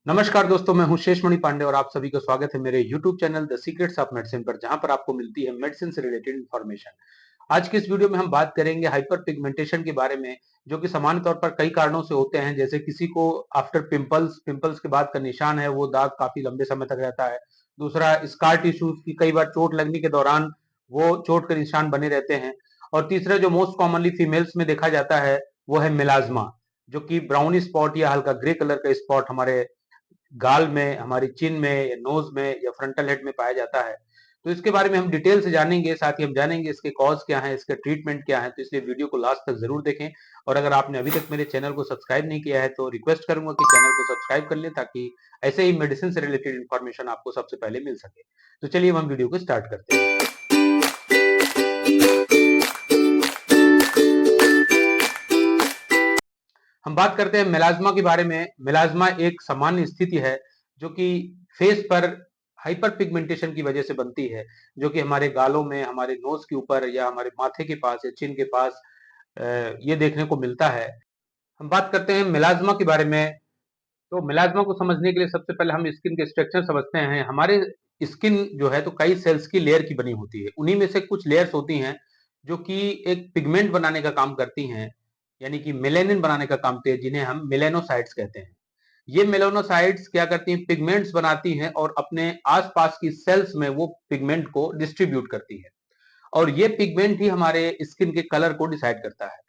नमस्कार दोस्तों, मैं हूं शेषमणि पांडे और आप सभी का स्वागत है मेरे YouTube channel the secrets of medicine पर, जहां पर आपको मिलती है मेडिसिन से रिलेटेड इंफॉर्मेशन। आज की इस वीडियो में हम बात करेंगे हाइपर पिगमेंटेशन के बारे में, जो कि सामान्य तौर पर कई कारणों से होते हैं। जैसे किसी को आफ्टर पिंपल्स पिंपल्स के बाद का निशान है, वो दाग काफी लंबे समय तक रहता है। दूसरा, स्कार टिश्यूज की कई बार चोट लगने के दौरान वो चोट के निशान बने रहते हैं। और तीसरा, जो मोस्ट कॉमनली फीमेल्स में देखा जाता है, वो है मिलाज्मा, जो कि ब्राउनी स्पॉट या हल्का ग्रे कलर का स्पॉट हमारे गाल में, हमारी चिन में या नोज में या फ्रंटल हेड में पाया जाता है। तो इसके बारे में हम डिटेल से जानेंगे, साथ ही हम जानेंगे इसके कॉज क्या है, इसका ट्रीटमेंट क्या है। तो इसलिए वीडियो को लास्ट तक जरूर देखें। और अगर आपने अभी तक मेरे चैनल को सब्सक्राइब नहीं किया है तो रिक्वेस्ट करूंगा कि चैनल को सब्सक्राइब कर लें, ताकि ऐसे ही मेडिसिन से रिलेटेड इंफॉर्मेशन आपको सबसे पहले मिल सके। तो चलिए हम वीडियो को स्टार्ट करते हैं। हम बात करते हैं मेलाज्मा के बारे में। मेलाज्मा एक सामान्य स्थिति है जो कि फेस पर हाइपर पिगमेंटेशन की वजह से बनती है, जो कि हमारे गालों में, हमारे नोज के ऊपर या हमारे माथे के पास या चिन के पास ये देखने को मिलता है। हम बात करते हैं मेलाज्मा के बारे में। तो मेलाज्मा को समझने के लिए सबसे पहले हम स्किन के स्ट्रक्चर समझते हैं। हमारे स्किन जो है तो कई सेल्स की लेयर की बनी होती है। उन्हीं में से कुछ लेयर्स होती हैं जो कि एक पिगमेंट बनाने का काम करती हैं, यानी कि मेलेनिन बनाने का काम करती है, जिन्हें हम मेलेनोसाइट्स कहते हैं। ये मेलेनोसाइट्स क्या करती हैं? पिगमेंट्स बनाती हैं और अपने आसपास की सेल्स में वो पिगमेंट को डिस्ट्रीब्यूट करती है। और ये पिगमेंट ही हमारे स्किन के कलर को डिसाइड करता है।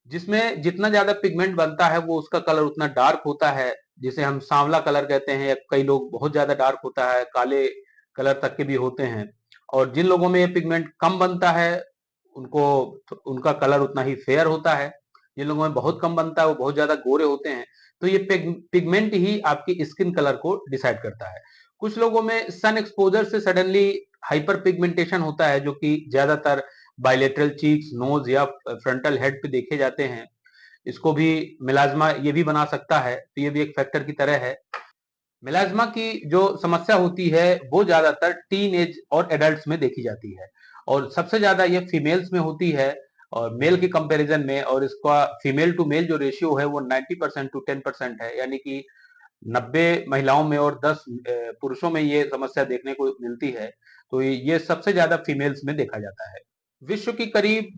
जिसमें जितना ज्यादा पिगमेंट बनता है वो उसका कलर उतना डार्क होता है, जिसे हम सांवला कलर कहते हैं, या कई लोग बहुत ज्यादा डार्क होता है, काले कलर तक के भी होते हैं। और जिन लोगों में ये पिगमेंट कम बनता है उनको उनका कलर उतना ही फेयर होता है। जिन लोगों में बहुत कम बनता है वो बहुत ज्यादा गोरे होते हैं। तो ये पिगमेंट ही आपकी स्किन कलर को डिसाइड करता है। कुछ लोगों में सन एक्सपोजर से सडनली हाइपर पिगमेंटेशन होता है, जो कि ज्यादातर बायलेटरल चीक्स, नोज या फ्रंटल हेड पे देखे जाते हैं। इसको भी मिलाज्मा ये भी बना सकता है, तो ये भी एक फैक्टर की तरह है। मिलाज्मा की जो समस्या होती है वो ज्यादातर टीन एज और एडल्ट्स में देखी जाती है, और सबसे ज्यादा ये फीमेल्स में होती है और मेल के कंपैरिजन में। और इसका फीमेल टू मेल जो रेशियो है वो 90% टू 10% है, यानी कि 90 महिलाओं में और 10 पुरुषों में ये समस्या देखने को मिलती है। तो ये सबसे ज्यादा फीमेल्स में देखा जाता है। विश्व की करीब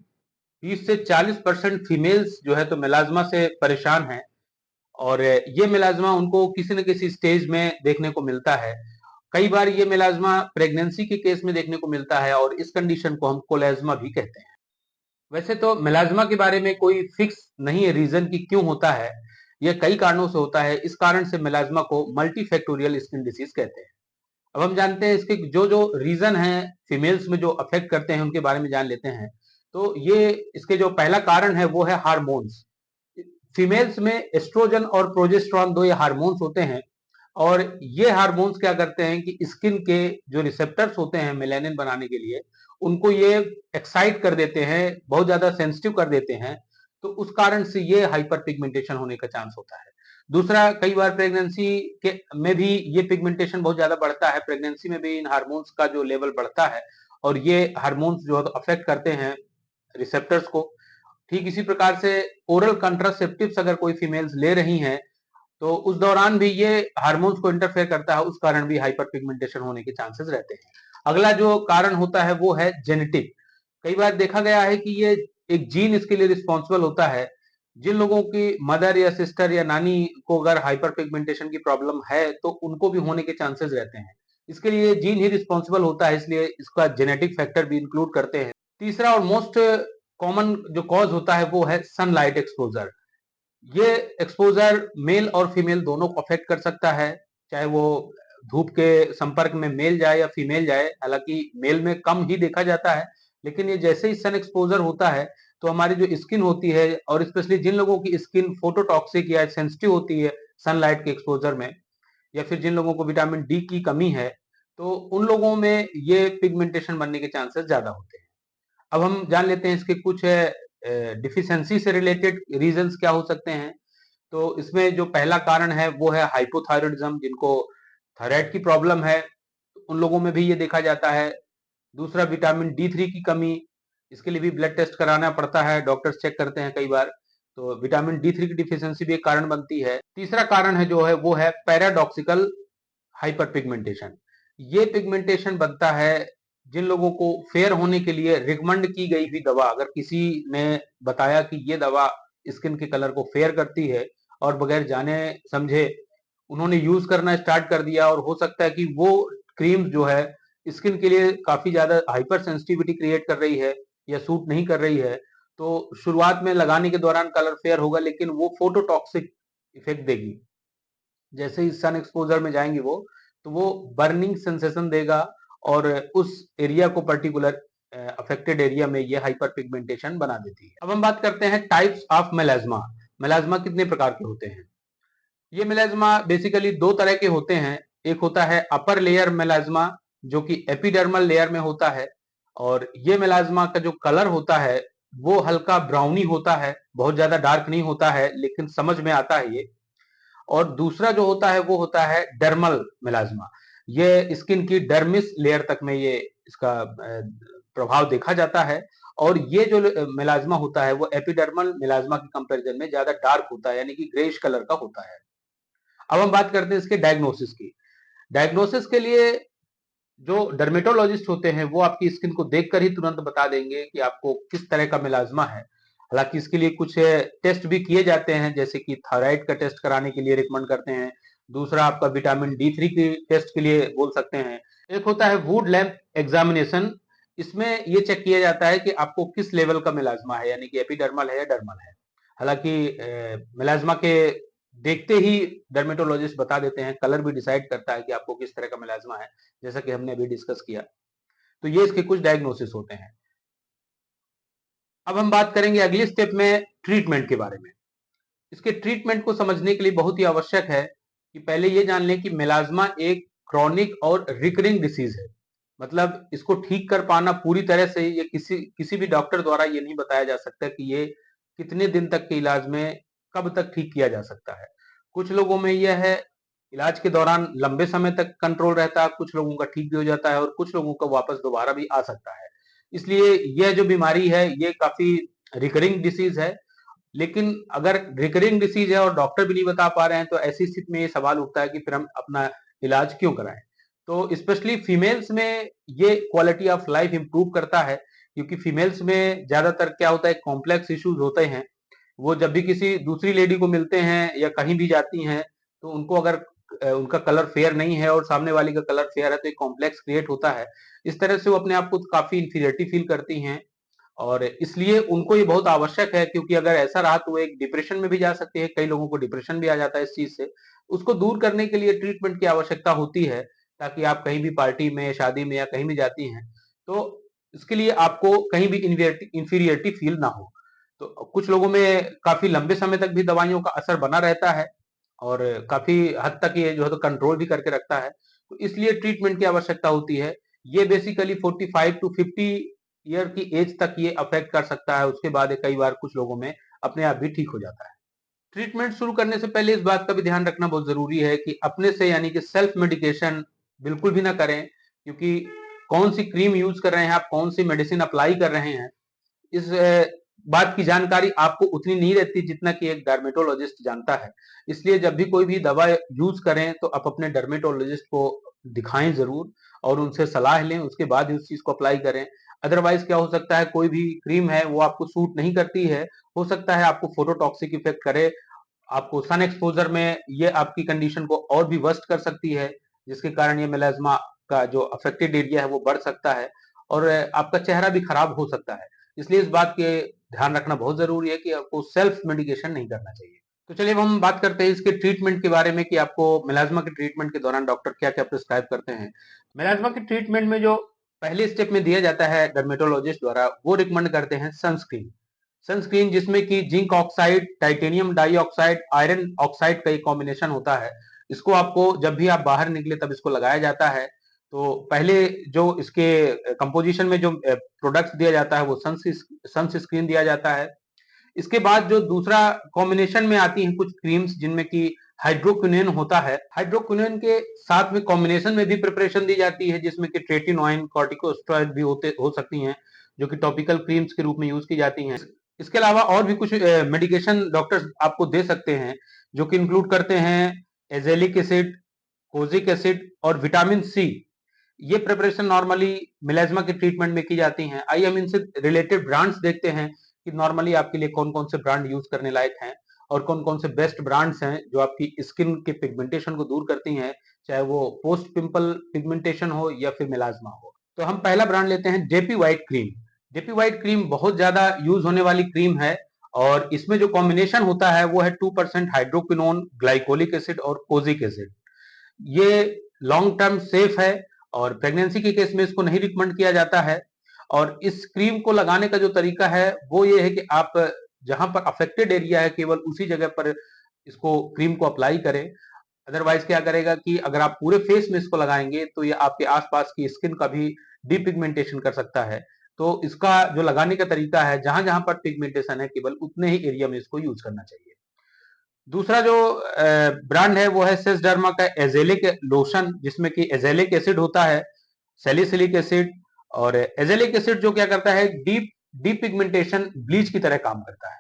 30 से 40% फीमेल्स जो है तो मेलाज्मा से परेशान हैं। और ये मेलाज्मा उनको किसी न किसी स्टेज में देखने को मिलता है। कई बार ये मेलाज्मा प्रेगनेंसी के केस में देखने को मिलता है, और इस कंडीशन को हम कोलेज्मा भी कहते हैं। वैसे तो मेलाज्मा के बारे में कोई फिक्स नहीं है रीजन कि क्यों होता है। यह कई कारणों से होता है। इस कारण से मेलाज्मा को मल्टीफैक्टोरियल स्किन डिसीज कहते हैं। अब हम जानते हैं इसके जो जो रीजन है फीमेल्स में जो अफेक्ट करते हैं, उनके बारे में जान लेते हैं। तो ये इसके जो पहला कारण है वो है हार्मोन्स। फीमेल्स में एस्ट्रोजन और प्रोजेस्टेरॉन, दो ये हार्मोन्स होते हैं। और ये हार्मोन्स क्या करते हैं कि स्किन के जो रिसेप्टर्स होते हैं मेलानिन बनाने के लिए, उनको ये एक्साइट कर देते हैं, बहुत ज्यादा सेंसिटिव कर देते हैं। तो उस कारण से ये हाइपर पिगमेंटेशन होने का चांस होता है। दूसरा, कई बार प्रेगनेंसी के में भी ये पिगमेंटेशन बहुत ज्यादा बढ़ता है। प्रेगनेंसी में भी इन हार्मोन्स का जो लेवल बढ़ता है, और ये हार्मोन्स जो है तो अफेक्ट करते हैं रिसेप्टर्स को। ठीक इसी प्रकार से ओरल कंट्रासेप्टिव्स अगर कोई फीमेल्स ले रही हैं, तो उस दौरान भी ये हार्मोन्स को इंटरफेयर करता है, उस कारण भी हाइपर पिगमेंटेशन होने के चांसेस रहते हैं। अगला जो कारण होता है वो है जेनेटिक। कई बार देखा गया है कि ये एक जीन इसके लिए रिस्पॉन्सिबल होता है। जिन लोगों की मदर या सिस्टर या नानी को अगर हाइपर पिगमेंटेशन की प्रॉब्लम है, तो उनको भी होने के चांसेस रहते हैं। इसके लिए जीन ही रिस्पॉन्सिबल होता है, इसलिए इसका जेनेटिक फैक्टर भी इंक्लूड करते हैं। तीसरा और मोस्ट कॉमन जो कॉज होता है वो है सनलाइट एक्सपोजर। ये एक्सपोजर मेल और फीमेल दोनों को अफेक्ट कर सकता है, चाहे वो धूप के संपर्क में मेल जाए या फीमेल जाए। हालांकि मेल में कम ही देखा जाता है, लेकिन ये जैसे ही सन एक्सपोजर होता है तो हमारी जो स्किन होती है, और स्पेशली जिन लोगों की स्किन फोटोटॉक्सिक या सेंसिटिव होती है सनलाइट के एक्सपोजर में, या फिर जिन लोगों को विटामिन डी की कमी है, तो उन लोगों में ये पिगमेंटेशन बनने के चांसेस ज्यादा होते हैं। अब हम जान लेते हैं इसके कुछ डिफिशियंसी से रिलेटेड रीजंस क्या हो सकते हैं। तो इसमें जो पहला कारण है वो है हाइपोथायरॉयडिज्म। जिनको थायराइड की प्रॉब्लम है उन लोगों में भी ये देखा जाता है। दूसरा, विटामिन डी थ्री की कमी। इसके लिए भी ब्लड टेस्ट कराना पड़ता है, डॉक्टर्स चेक करते हैं कई बार। तो विटामिन D3 की डिफिशियंसी भी एक कारण बनती है। तीसरा कारण है जो है वो है पैराडॉक्सिकल हाइपर पिगमेंटेशन। ये पिगमेंटेशन बनता है जिन लोगों को फेयर होने के लिए रिकमेंड की गई हुई दवा, अगर किसी ने बताया कि ये दवा स्किन के कलर को फेयर करती है और बगैर जाने समझे उन्होंने यूज करना स्टार्ट कर दिया, और हो सकता है कि वो क्रीम जो है स्किन के लिए काफी ज्यादा हाइपर सेंसिटिविटी क्रिएट कर रही है या सूट नहीं कर रही है, तो शुरुआत में लगाने के दौरान कलर फेयर होगा लेकिन वो फोटोटॉक्सिक इफेक्ट देगी। जैसे ही सन एक्सपोजर में जाएंगी वो, तो वो बर्निंग सेंसेशन देगा और उस एरिया को पर्टिकुलर अफेक्टेड एरिया में ये हाइपर पिगमेंटेशन बना देती है। अब हम बात करते हैं टाइप्स ऑफ मेलाज्मा। मेलाज्मा कितने प्रकार के होते हैं? ये मेलाज्मा बेसिकली दो तरह के होते हैं। एक होता है अपर लेयर मेलाज्मा जो कि एपिडर्मल लेयर में होता है, और ये मेलाज्मा का जो कलर होता है वो हल्का ब्राउनी होता है, बहुत ज्यादा डार्क नहीं होता है लेकिन समझ में आता है ये। और दूसरा जो होता है वो होता है डर्मल मेलाज्मा। ये स्किन की डर्मिस लेयर तक में ये इसका प्रभाव देखा जाता है, और ये जो मेलाज्मा होता है वो एपिडर्मल मेलाज्मा के कंपैरिजन में ज्यादा डार्क होता है, यानी कि ग्रेइश कलर का होता है। अब हम बात करते हैं इसके डायग्नोसिस की। डायग्नोसिस के लिए जो डर्मेटोलॉजिस्ट होते हैं वो आपकी स्किन को देखकर ही तुरंत बता देंगे कि आपको किस तरह का मेलाज्मा है। हालांकि इसके लिए कुछ टेस्ट भी किए जाते हैं, जैसे कि थायराइड का टेस्ट कराने के लिए रिकमेंड करते हैं। दूसरा आपका विटामिन D3 की टेस्ट के लिए बोल सकते हैं। एक होता है वुड लैंप एग्जामिनेशन। इसमें ये चेक किया जाता है कि आपको किस लेवल का मेलाज्मा है, यानी कि एपिडर्मल है या डर्मल है। हालांकि मेलाज्मा के देखते ही डर्मेटोलॉजिस्ट बता देते हैं, कलर भी डिसाइड करता है कि आपको किस तरह का मेलाज्मा है, जैसा कि हमने अभी डिस्कस किया। तो ये इसके कुछ डायग्नोसिस होते हैं। अब हम बात करेंगे अगले स्टेप में ट्रीटमेंट के बारे में। इसके ट्रीटमेंट को समझने के लिए बहुत ही आवश्यक है कि पहले ये जान लें कि मेलाज्मा एक क्रॉनिक और रिकरिंग डिसीज है। मतलब इसको ठीक कर पाना पूरी तरह से ये किसी किसी भी डॉक्टर द्वारा ये नहीं बताया जा सकता कि ये कितने दिन तक के इलाज में कब तक ठीक किया जा सकता है। कुछ लोगों में यह है इलाज के दौरान लंबे समय तक कंट्रोल रहता है, कुछ लोगों का ठीक भी हो जाता है और कुछ लोगों का वापस दोबारा भी आ सकता है। इसलिए यह जो बीमारी है ये काफी रिकरिंग डिसीज है। लेकिन अगर रिकरिंग डिसीज है और डॉक्टर भी नहीं बता पा रहे हैं, तो ऐसी स्थिति में ये सवाल उठता है कि फिर हम अपना इलाज क्यों कराएं। तो स्पेशली फीमेल्स में ये क्वालिटी ऑफ लाइफ इंप्रूव करता है, क्योंकि फीमेल्स में ज्यादातर क्या होता है, कॉम्प्लेक्स इश्यूज होते हैं। वो जब भी किसी दूसरी लेडी को मिलते हैं या कहीं भी जाती हैं, तो उनको अगर उनका कलर फेयर नहीं है और सामने वाली का कलर फेयर है, तो एक कॉम्प्लेक्स क्रिएट होता है। इस तरह से वो अपने आप को काफी इंफीरियरिटी फील करती हैं, और इसलिए उनको ये बहुत आवश्यक है, क्योंकि अगर ऐसा रहा तो वो एक डिप्रेशन में भी जा सकते हैं। कई लोगों को डिप्रेशन भी आ जाता है इस चीज से। उसको दूर करने के लिए ट्रीटमेंट की आवश्यकता होती है, ताकि आप कहीं भी पार्टी में, शादी में या कहीं भी जाती हैं, तो इसके लिए आपको कहीं भी इंफीरियरिटी फील ना हो। तो कुछ लोगों में काफी लंबे समय तक भी दवाइयों का असर बना रहता है, और काफी हद तक ये जो है तो कंट्रोल भी करके रखता है। तो इसलिए ट्रीटमेंट की आवश्यकता होती है। ये बेसिकली 45 to 50 ईयर की एज तक ये अफेक्ट कर सकता है। उसके बाद कई बार कुछ लोगों में अपने आप भी ठीक हो जाता है। ट्रीटमेंट शुरू करने से पहले इस बात का भी ध्यान रखना बहुत जरूरी है कि अपने से, यानी कि सेल्फ मेडिकेशन बिल्कुल भी ना करें, क्योंकि कौन सी क्रीम यूज कर रहे हैं आप, कौन सी मेडिसिन अप्लाई कर रहे हैं, इस बात की जानकारी आपको उतनी नहीं रहती जितना कि एक डर्मेटोलॉजिस्ट जानता है। इसलिए जब भी कोई भी दवा यूज करें तो आप अपने डर्मेटोलॉजिस्ट को दिखाएं जरूर, और उनसे सलाह लें, उसके बाद ही उस चीज को अप्लाई करें। अदरवाइज क्या हो सकता है, कोई भी क्रीम है वो आपको सूट नहीं करती है, हो सकता है आपको फोटोटॉक्सिक इफेक्ट करे, आपको सन एक्सपोजर में ये आपकी कंडीशन को और भी वर्स्ट कर सकती है, जिसके कारण ये मेलाज्मा का जो अफेक्टेड एरिया है वो बढ़ सकता है, और आपका चेहरा भी खराब हो सकता है। इसलिए इस बात के ध्यान रखना बहुत जरूरी है कि आपको सेल्फ मेडिकेशन नहीं करना चाहिए। तो चलिए अब हम बात करते हैं इसके ट्रीटमेंट के बारे में, कि आपको मेलाज्मा के ट्रीटमेंट के दौरान डॉक्टर क्या क्या प्रिस्क्राइब करते हैं। मेलाज्मा के ट्रीटमेंट में जो पहले स्टेप में दिया जाता है डर्मेटोलॉजिस्ट द्वारा, वो रिकमेंड करते हैं सनस्क्रीन। सनस्क्रीन जिसमें कि zinc oxide, titanium dioxide, iron oxide का एक कॉम्बिनेशन होता है। इसको आपको जब भी आप बाहर निकले तब इसको लगाया जाता है। तो पहले जो इसके कंपोजिशन में जो प्रोडक्ट्स दिया जाता है वो सनस्क्रीन दिया जाता है। इसके बाद जो दूसरा कॉम्बिनेशन में आती हैं कुछ क्रीम्स, जिनमें कि हाइड्रोक्विनोन होता है। हाइड्रोक्विनोन के साथ में कॉम्बिनेशन में भी प्रिपरेशन दी जाती है, जिसमें कि ट्रेटिनोइन, कॉर्टिकोस्टेरॉइड भी होते हो सकती हैं, जो कि टॉपिकल क्रीम्स के रूप में यूज की जाती हैं। इसके अलावा और भी कुछ मेडिकेशन डॉक्टर्स आपको दे सकते हैं, जो कि इंक्लूड करते हैं एजेलिक एसिड, कोजिक एसिड और विटामिन सी। ये प्रिपरेशन नॉर्मली मिलेज़मा के ट्रीटमेंट में की जाती हैं। आइए हम इनसे रिलेटेड ब्रांड्स देखते हैं कि नॉर्मली आपके लिए कौन-कौन से ब्रांड यूज़ करने लायक हैं और कौन-कौन से बेस्ट ब्रांड्स हैं, जो आपकी स्किन के पिगमेंटेशन को दूर करती हैं, चाहे वो पोस्ट पिंपल पिगमेंटेशन हो या फिर मेलाज़्मा हो। तो हम पहला ब्रांड लेते हैं JP white cream. JP white cream बहुत ज़्यादा यूज़ होने वाली क्रीम है और इसमें जो कॉम्बिनेशन होता है वो है 2% हाइड्रोक्विनोन, ग्लाइकोलिक एसिड और कोजिक एसिड। ये लॉन्ग टर्म सेफ है और प्रेगनेंसी के केस में इसको नहीं रिकमेंड किया जाता है। और इस क्रीम को लगाने का जो तरीका है वो ये है कि आप जहां पर अफेक्टेड एरिया है केवल उसी जगह पर इसको क्रीम को अप्लाई करें। अदरवाइज क्या करेगा कि अगर आप पूरे फेस में इसको लगाएंगे तो ये आपके आसपास की स्किन का भी डिपिगमेंटेशन कर सकता है। तो इसका जो लगाने का तरीका है, जहां जहां पर पिगमेंटेशन है केवल उतने ही एरिया में इसको यूज करना चाहिए। दूसरा जो ब्रांड है वो है सेस्डर्मा का एजेलिक लोशन, जिसमें कि एजेलिक एसिड होता है, सैलिसिलिक एसिड। और एजेलिक एसिड जो क्या करता है, डीप डीप पिगमेंटेशन ब्लीच की तरह काम करता है।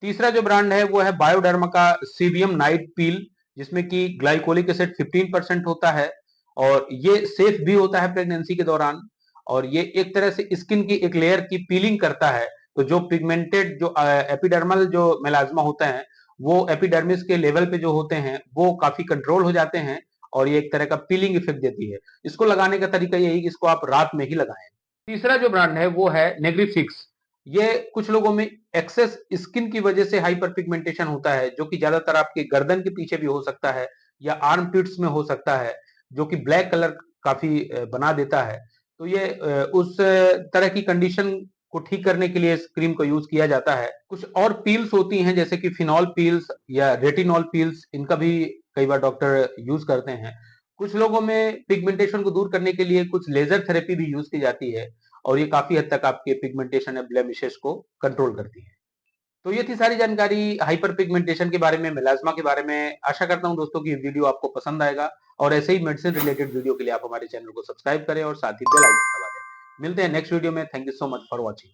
तीसरा जो ब्रांड है वो है बायोडर्मा का सीबियम नाइट पील, जिसमें कि ग्लाइकोलिक एसिड 15% होता है और ये सेफ भी होता है प्रेगनेंसी के दौरान। और ये एक तरह से स्किन की एक लेयर की पीलिंग करता है। तो जो पिगमेंटेड जो एपिडर्मल जो मेलाज्मा होते हैं, वो एपिडर्मिस के लेवल पे जो होते हैं वो काफी कंट्रोल हो जाते हैं और ये एक तरह का पीलिंग इफेक्ट देती है। इसको लगाने का तरीका यही कि इसको आप रात में ही लगाएं। तीसरा जो ब्रांड है वो है नेग्रीफिक्स। ये कुछ लोगों में एक्सेस स्किन की वजह से हाइपर पिगमेंटेशन होता है, जो कि ज्यादातर आपके गर्दन के पीछे भी हो सकता है या आर्म पिट्स में हो सकता है, जो कि ब्लैक कलर काफी बना देता है। तो ये उस तरह की कंडीशन को ठीक करने के लिए इस क्रीम को यूज किया जाता है। कुछ और पील्स होती हैं जैसे कि फिनॉल पील्स या रेटिनॉल पील्स, इनका भी कई बार डॉक्टर यूज करते हैं। कुछ लोगों में पिगमेंटेशन को दूर करने के लिए कुछ लेजर थेरेपी भी यूज की जाती है और ये काफी हद तक आपके पिगमेंटेशन या ब्लेमिशेस को कंट्रोल करती है। तो ये थी सारी जानकारी हाइपर पिगमेंटेशन के बारे में, मेलाज्मा के बारे में। आशा करता हूं दोस्तों कि ये वीडियो आपको पसंद आएगा और ऐसे ही मेडिसिन रिलेटेड वीडियो के लिए आप हमारे चैनल को सब्सक्राइब करें और साथ ही बेल आइकन दबा दें। मिलते हैं नेक्स्ट वीडियो में। Thank you so much for watching.